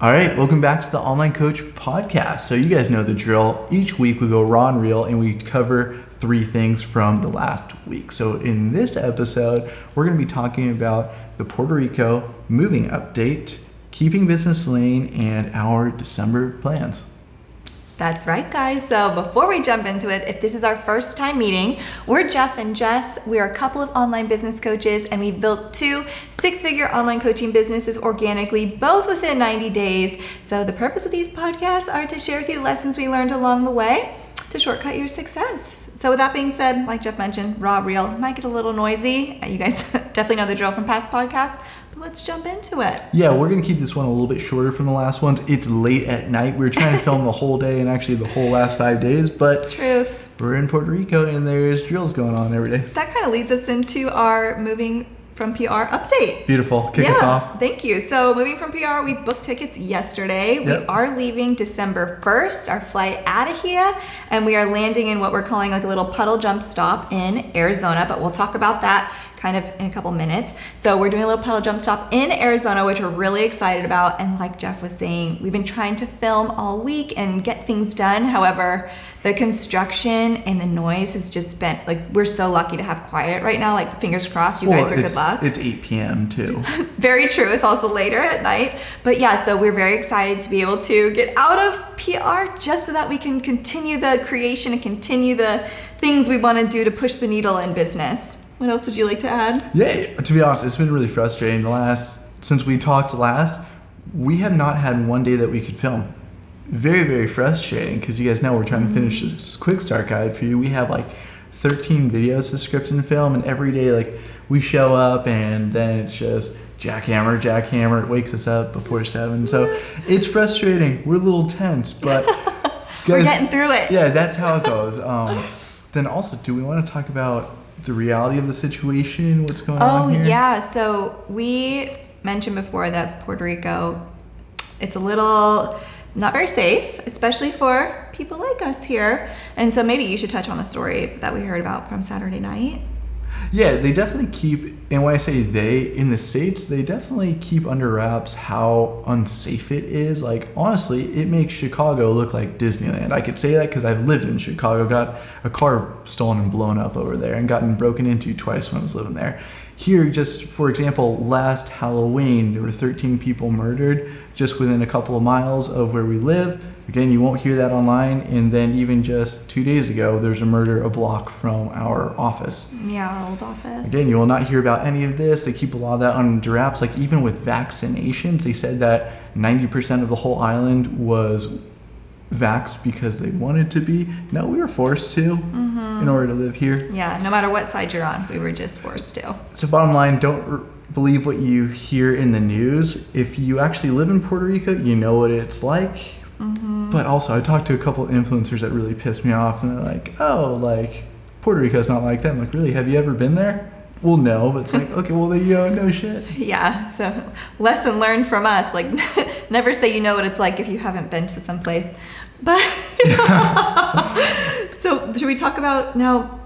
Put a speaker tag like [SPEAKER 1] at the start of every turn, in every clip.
[SPEAKER 1] All right, welcome back to the Online Coach Podcast. So you guys know the drill. Each week we go raw and real and we cover 3 things from the last week. So in this episode, we're going to be talking about the Puerto Rico moving update, keeping business lean, and our December plans.
[SPEAKER 2] That's right, guys. So before we jump into it, if this is our first time meeting, we're Jeff and Jess. We are a couple of online business coaches, and we've built 2 6-figure online coaching businesses organically, both within 90 days. So the purpose of these podcasts are to share with you the lessons we learned along the way to shortcut your success. So with that being said, like Jeff mentioned, raw, real, might get a little noisy. You guys definitely know the drill from past podcasts. Let's jump into it.
[SPEAKER 1] Yeah, we're going to keep this one a little bit shorter from the last ones. It's late at night. We were trying to film the whole day and actually the whole last 5 days, but
[SPEAKER 2] Truth.
[SPEAKER 1] We're in Puerto Rico and there's drills going on every day.
[SPEAKER 2] That kind of leads us into our moving from PR update.
[SPEAKER 1] Beautiful. Kick us off.
[SPEAKER 2] Thank you. So moving from PR, we booked tickets yesterday.
[SPEAKER 1] Yep.
[SPEAKER 2] We are leaving December 1st, our flight out of here, and we are landing in what we're calling like a little puddle jump stop in Arizona, but we'll talk about that kind of in a couple minutes. So we're doing a little puddle jump stop in Arizona, which we're really excited about. And like Jeff was saying, we've been trying to film all week and get things done. However, the construction and the noise has just been like, we're so lucky to have quiet right now. Like fingers crossed, you guys are good luck.
[SPEAKER 1] It's 8 p.m. too.
[SPEAKER 2] Very true. It's also later at night. But yeah, so we're very excited to be able to get out of PR just so that we can continue the creation and continue the things we want to do to push the needle in business. What else would you like to add?
[SPEAKER 1] Yeah, to be honest, it's been really frustrating. Since we talked last, we have not had one day that we could film. Very, very frustrating because you guys know we're trying to finish this quick start guide for you. We have like 13 videos to script and film, and every day like we show up and then it's just jackhammer. It wakes us up before 7. So it's frustrating. We're a little tense, but guys,
[SPEAKER 2] we're getting through it.
[SPEAKER 1] Yeah, that's how it goes. Then also, do we want to talk about the reality of the situation, what's going on here?
[SPEAKER 2] Oh yeah, so we mentioned before that Puerto Rico, it's a little not very safe, especially for people like us here. And so maybe you should touch on the story that we heard about from Saturday night.
[SPEAKER 1] Yeah, they definitely keep, and when I say they, in the States, they definitely keep under wraps how unsafe it is. Like, honestly, it makes Chicago look like Disneyland. I could say that because I've lived in Chicago, got a car stolen and blown up over there, and gotten broken into twice when I was living there. Here, just for example, last Halloween, there were 13 people murdered just within a couple of miles of where we live. Again, you won't hear that online. And then even just 2 days ago, there's a murder a block from our office.
[SPEAKER 2] Yeah, our old office.
[SPEAKER 1] Again, you will not hear about any of this. They keep a lot of that under wraps. Like even with vaccinations, they said that 90% of the whole island was vaxxed because they wanted to be. No, we were forced to in order to live here.
[SPEAKER 2] Yeah, no matter what side you're on, we were just forced to.
[SPEAKER 1] So bottom line, don't believe what you hear in the news. If you actually live in Puerto Rico, you know what it's like. But also, I talked to a couple of influencers that really pissed me off, and they're like, oh, like, Puerto Rico's not like that. I'm like, really? Have you ever been there? Well, no, but it's like, okay, well, then you don't know shit.
[SPEAKER 2] Yeah, so lesson learned from us, like, never say you know what it's like if you haven't been to some place. But, so should we talk about now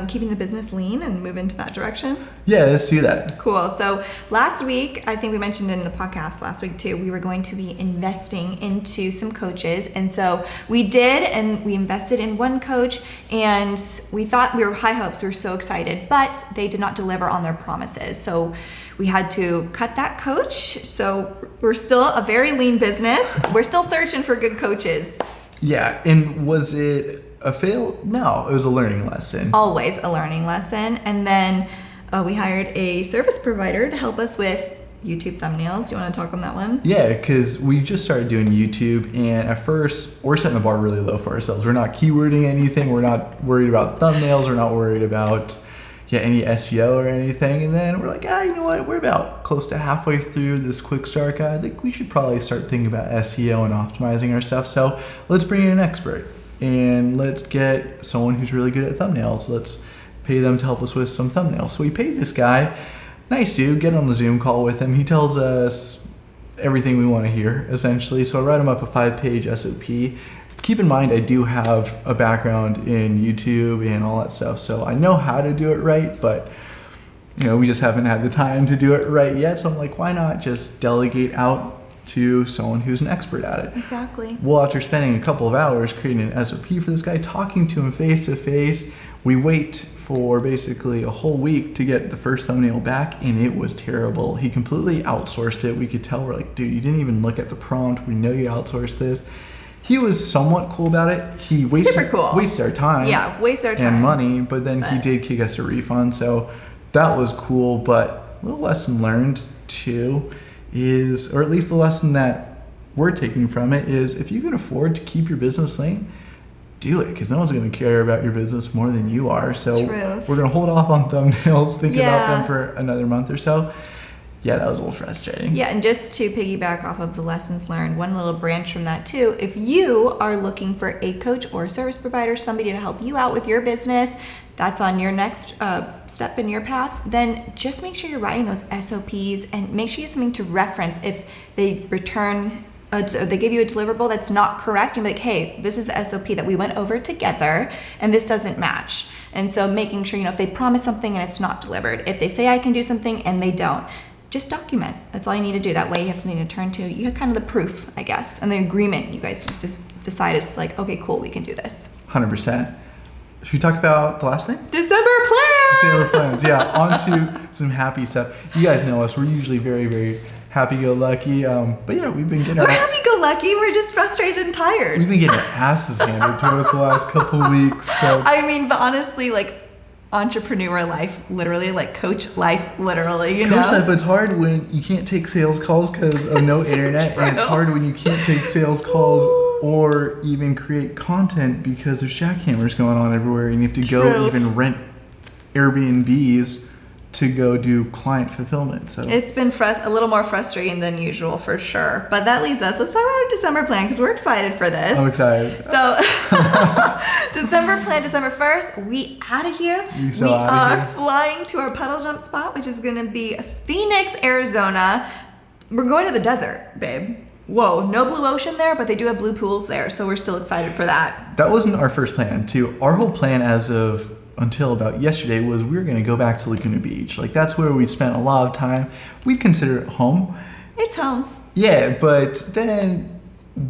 [SPEAKER 2] keeping the business lean and move into that direction?
[SPEAKER 1] Yeah, let's do that.
[SPEAKER 2] Cool. So last week, I think we mentioned in the podcast last week too, we were going to be investing into some coaches. And so we did, and we invested in one coach, and we thought we were high hopes. We were so excited, but they did not deliver on their promises. So we had to cut that coach. So we're still a very lean business. We're still searching for good coaches.
[SPEAKER 1] Yeah, and was it a fail? No, it was a learning lesson.
[SPEAKER 2] Always a learning lesson. And then we hired a service provider to help us with YouTube thumbnails. Do you want to talk on that one?
[SPEAKER 1] Yeah, because we just started doing YouTube, and at first we're setting the bar really low for ourselves. We're not keywording anything. We're not worried about thumbnails. We're not worried about any SEO or anything. And then we're like, you know what? We're about close to halfway through this quick start guide. I think we should probably start thinking about SEO and optimizing our stuff. So let's bring in an expert. And let's get someone who's really good at thumbnails. Let's pay them to help us with some thumbnails. So we paid this guy, nice dude, get on the Zoom call with him. He tells us everything we want to hear, essentially. So I write him up a 5-page SOP. Keep in mind, I do have a background in YouTube and all that stuff, so I know how to do it right, but we just haven't had the time to do it right yet. So I'm like, why not just delegate out to someone who's an expert at it.
[SPEAKER 2] Exactly.
[SPEAKER 1] Well, after spending a couple of hours creating an SOP for this guy, talking to him face to face, we wait for basically a whole week to get the first thumbnail back, and it was terrible. He completely outsourced it. We could tell, we're like, dude, you didn't even look at the prompt. We know you outsourced this. He was somewhat cool about it. He wasted our time.
[SPEAKER 2] Yeah, waste our time.
[SPEAKER 1] And money, but then he did kick us a refund, so that was cool. But a little lesson learned too is, or at least the lesson that we're taking from it is, if you can afford to keep your business lean, do it, because no one's going to care about your business more than you are. So we're going to hold off on thumbnails, think about them for another month or so. Yeah, that was a little frustrating.
[SPEAKER 2] Yeah, and just to piggyback off of the lessons learned, one little branch from that too, if you are looking for a coach or a service provider, somebody to help you out with your business, that's on your next step in your path, then just make sure you're writing those SOPs and make sure you have something to reference if they return they give you a deliverable that's not correct. You'll be like, hey, this is the SOP that we went over together and this doesn't match. And so making sure, if they promise something and it's not delivered, if they say I can do something and they don't, just document. That's all you need to do. That way you have something to turn to. You have kind of the proof, I guess, and the agreement. You guys just decide it's like, okay, cool, we can do this.
[SPEAKER 1] 100%. Should we talk about the last thing?
[SPEAKER 2] December plans!
[SPEAKER 1] December plans, yeah. On to some happy stuff. You guys know us. We're usually very, very happy-go-lucky. But yeah, we've been getting...
[SPEAKER 2] We're happy-go-lucky. We're just frustrated and tired.
[SPEAKER 1] We've been getting asses handed to us the last couple of weeks. So.
[SPEAKER 2] I mean, but honestly, entrepreneur life, literally, coach life, literally,
[SPEAKER 1] Coach life, but it's hard when you can't take sales calls because of no internet,
[SPEAKER 2] true.
[SPEAKER 1] and it's hard when you can't take sales calls or even create content because there's jackhammers going on everywhere, and you have to go even rent Airbnbs to go do client fulfillment. So
[SPEAKER 2] it's been a little more frustrating than usual for sure. But that leads us, let's talk about our December plan because we're excited for this.
[SPEAKER 1] I'm excited.
[SPEAKER 2] So December plan, December 1st, we out of here. We are flying to our puddle jump spot, which is going to be Phoenix, Arizona. We're going to the desert, babe. Whoa, no blue ocean there, but they do have blue pools there. So we're still excited for that.
[SPEAKER 1] That wasn't our first plan too. Our whole plan until about yesterday was we were going to go back to Laguna Beach. That's where we spent a lot of time. We consider it home.
[SPEAKER 2] It's home.
[SPEAKER 1] Yeah, but then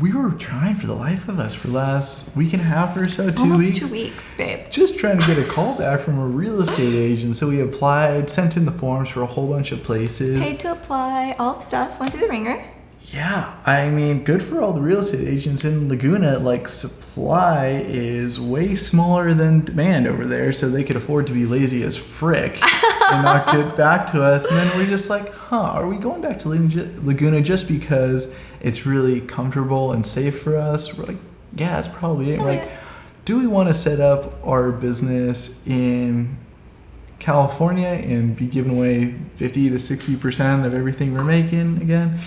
[SPEAKER 1] we were trying for the life of us for the last week and a half or so, 2 weeks.
[SPEAKER 2] Almost 2 weeks, babe.
[SPEAKER 1] Just trying to get a call back from a real estate agent. So we applied, sent in the forms for a whole bunch of places.
[SPEAKER 2] Paid to apply, all the stuff, went through the ringer.
[SPEAKER 1] Yeah, I mean, good for all the real estate agents in Laguna. Supply is way smaller than demand over there, so they could afford to be lazy as frick and not get back to us. And then we're just like, are we going back to Laguna just because it's really comfortable and safe for us? We're like, yeah, that's probably it. We're like, do we want to set up our business in California and be giving away 50 to 60% of everything we're making again?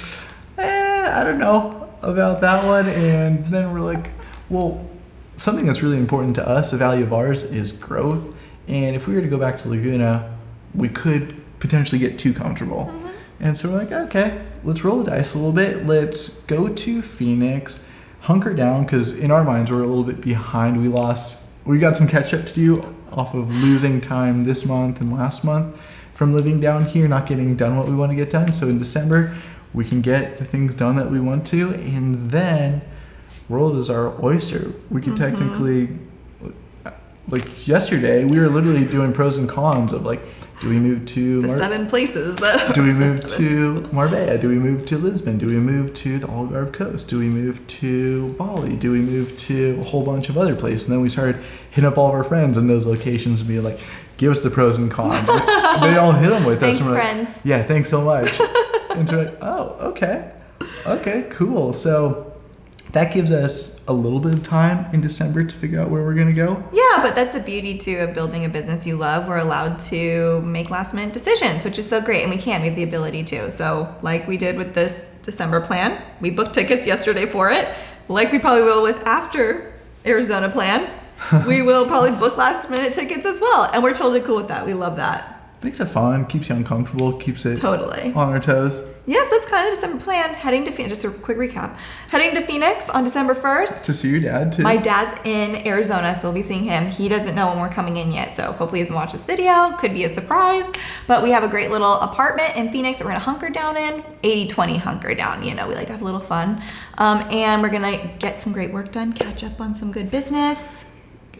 [SPEAKER 1] I don't know about that one. And then we're like, well, something that's really important to us, a value of ours, is growth. And if we were to go back to Laguna, we could potentially get too comfortable. Mm-hmm. And so we're like, okay, let's roll the dice a little bit. Let's go to Phoenix, hunker down, because in our minds we're a little bit behind. We got some catch up to do off of losing time this month and last month from living down here, not getting done what we want to get done. So in December, we can get the things done that we want to, and then world is our oyster. We could technically, yesterday, we were literally doing pros and cons of do we move to...
[SPEAKER 2] The 7 places.
[SPEAKER 1] Do we move to Marbella? Do we move to Lisbon? Do we move to the Algarve coast? Do we move to Bali? Do we move to a whole bunch of other places? And then we started hitting up all of our friends in those locations and be like, give us the pros and cons. They all hit them with us.
[SPEAKER 2] Thanks, friends.
[SPEAKER 1] Yeah, thanks so much. And so like, oh, okay, cool. So that gives us a little bit of time in December to figure out where we're going to go.
[SPEAKER 2] Yeah, but that's the beauty too of building a business you love. We're allowed to make last minute decisions, which is so great. And we have the ability to. So like we did with this December plan, we booked tickets yesterday for it. Like we probably will with after Arizona plan, we will probably book last minute tickets as well. And we're totally cool with that. We love that.
[SPEAKER 1] Makes it fun, keeps you uncomfortable, keeps it
[SPEAKER 2] Totally.
[SPEAKER 1] on our toes.
[SPEAKER 2] Yes, that's kind of the December plan. Heading to Phoenix, just a quick recap. Heading to Phoenix on December 1st.
[SPEAKER 1] To see your dad too.
[SPEAKER 2] My dad's in Arizona, so we'll be seeing him. He doesn't know when we're coming in yet, so hopefully he doesn't watch this video. Could be a surprise. But we have a great little apartment in Phoenix that we're gonna hunker down in. 80-20 hunker down, you know, we like to have a little fun. And we're gonna get some great work done, catch up on some good business.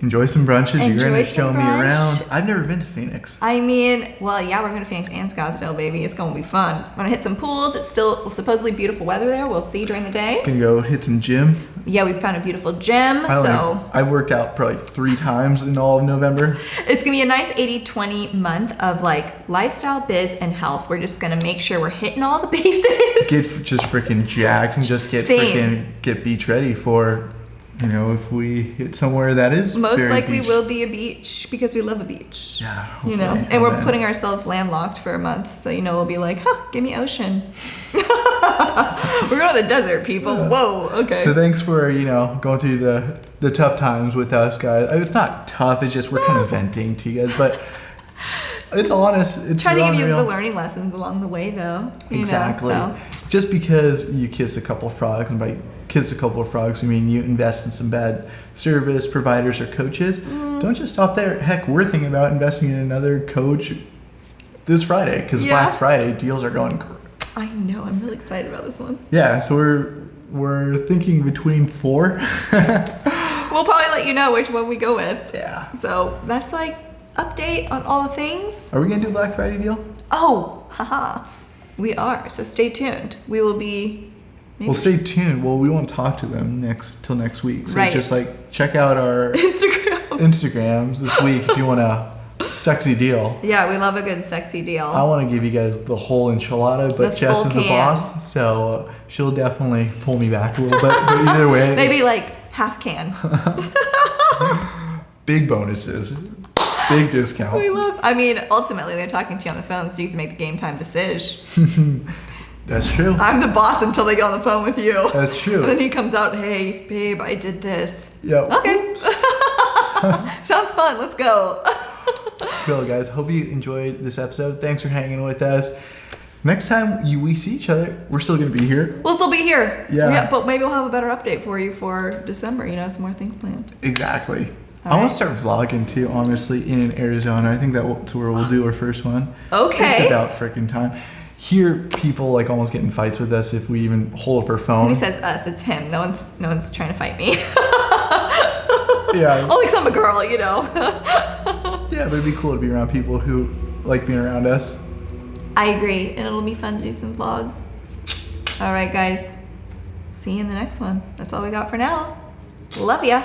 [SPEAKER 1] Enjoy some brunches. You're
[SPEAKER 2] Enjoy
[SPEAKER 1] going to
[SPEAKER 2] some
[SPEAKER 1] show me
[SPEAKER 2] brunch.
[SPEAKER 1] around. I've never been to Phoenix.
[SPEAKER 2] I mean, well, yeah, we're going to Phoenix and Scottsdale, baby. It's going to be fun. We're going to hit some pools. It's still supposedly beautiful weather there. We'll see during the day.
[SPEAKER 1] Gonna go hit some gym.
[SPEAKER 2] Yeah, we found a beautiful gym.
[SPEAKER 1] I've worked out probably 3 times in all of November.
[SPEAKER 2] It's going to be a nice 80-20 month of like lifestyle, biz, and health. We're just going to make sure we're hitting all the bases.
[SPEAKER 1] Get just freaking jacked and just get beach ready for, you know, if we hit somewhere that is
[SPEAKER 2] Most
[SPEAKER 1] very
[SPEAKER 2] likely
[SPEAKER 1] beach.
[SPEAKER 2] will be a beach because we love a beach.
[SPEAKER 1] Yeah,
[SPEAKER 2] You know,
[SPEAKER 1] hopefully.
[SPEAKER 2] and we're
[SPEAKER 1] then-
[SPEAKER 2] putting ourselves landlocked for a month. So, you know, we'll be like, huh, give me ocean. We're going to the desert, people.
[SPEAKER 1] Yeah.
[SPEAKER 2] Whoa, okay.
[SPEAKER 1] So thanks for, you know, going through the tough times with us, guys. It's not tough. It's just we're kind of venting to you guys, but it's honest. It's
[SPEAKER 2] Trying to give you
[SPEAKER 1] real.
[SPEAKER 2] the learning lessons along the way, though. You
[SPEAKER 1] Exactly.
[SPEAKER 2] Know,
[SPEAKER 1] Just because you kiss a couple of frogs, and by kiss a couple of frogs, I mean you invest in some bad service providers or coaches. Don't just stop there. Heck, we're thinking about investing in another coach this Friday because
[SPEAKER 2] Yeah.
[SPEAKER 1] Black Friday deals are going.
[SPEAKER 2] I know. I'm really excited about this one.
[SPEAKER 1] Yeah, so we're thinking between 4.
[SPEAKER 2] We'll probably let you know which one we go with.
[SPEAKER 1] Yeah.
[SPEAKER 2] So that's like update on all the things.
[SPEAKER 1] Are we gonna do a Black Friday deal?
[SPEAKER 2] Oh, haha. We are. So stay tuned. We will be. Maybe
[SPEAKER 1] Well, stay tuned. Well, we won't talk to them till next week. So
[SPEAKER 2] Right.
[SPEAKER 1] just like check out our
[SPEAKER 2] Instagram.
[SPEAKER 1] Instagrams this week if you want a sexy deal.
[SPEAKER 2] Yeah, we love a good sexy deal.
[SPEAKER 1] I want to give you guys the whole enchilada, but
[SPEAKER 2] The
[SPEAKER 1] Jess
[SPEAKER 2] full
[SPEAKER 1] is the
[SPEAKER 2] can.
[SPEAKER 1] boss, so she'll definitely pull me back a little bit. But either way,
[SPEAKER 2] Maybe
[SPEAKER 1] it's
[SPEAKER 2] like half can.
[SPEAKER 1] big bonuses, big discount.
[SPEAKER 2] We love. I mean, ultimately, they're talking to you on the phone, so you can make the game time decision.
[SPEAKER 1] That's true.
[SPEAKER 2] I'm the boss until they get on the phone with you.
[SPEAKER 1] That's true.
[SPEAKER 2] And then he comes out, hey, babe, I did this.
[SPEAKER 1] Yeah.
[SPEAKER 2] Okay. Sounds fun. Let's go.
[SPEAKER 1] Cool, guys. Hope you enjoyed this episode. Thanks for hanging with us. Next time we see each other, we're still gonna be here.
[SPEAKER 2] We'll still be here.
[SPEAKER 1] Yeah.
[SPEAKER 2] But maybe we'll have a better update for you for December. You know, some more things planned.
[SPEAKER 1] Exactly.
[SPEAKER 2] All
[SPEAKER 1] I want
[SPEAKER 2] right.
[SPEAKER 1] to start vlogging too, honestly, in Arizona. I think that's where we'll do our first one.
[SPEAKER 2] Okay.
[SPEAKER 1] It's about freaking time. Hear people like almost get in fights with us if we even hold up our phone.
[SPEAKER 2] When he says us, it's him. No one's trying to fight me.
[SPEAKER 1] Yeah.
[SPEAKER 2] Only 'cause I'm a girl, you know.
[SPEAKER 1] Yeah, but it'd be cool to be around people who like being around us.
[SPEAKER 2] I agree, and it'll be fun to do some vlogs. All right, guys. See you in the next one. That's all we got for now. Love ya.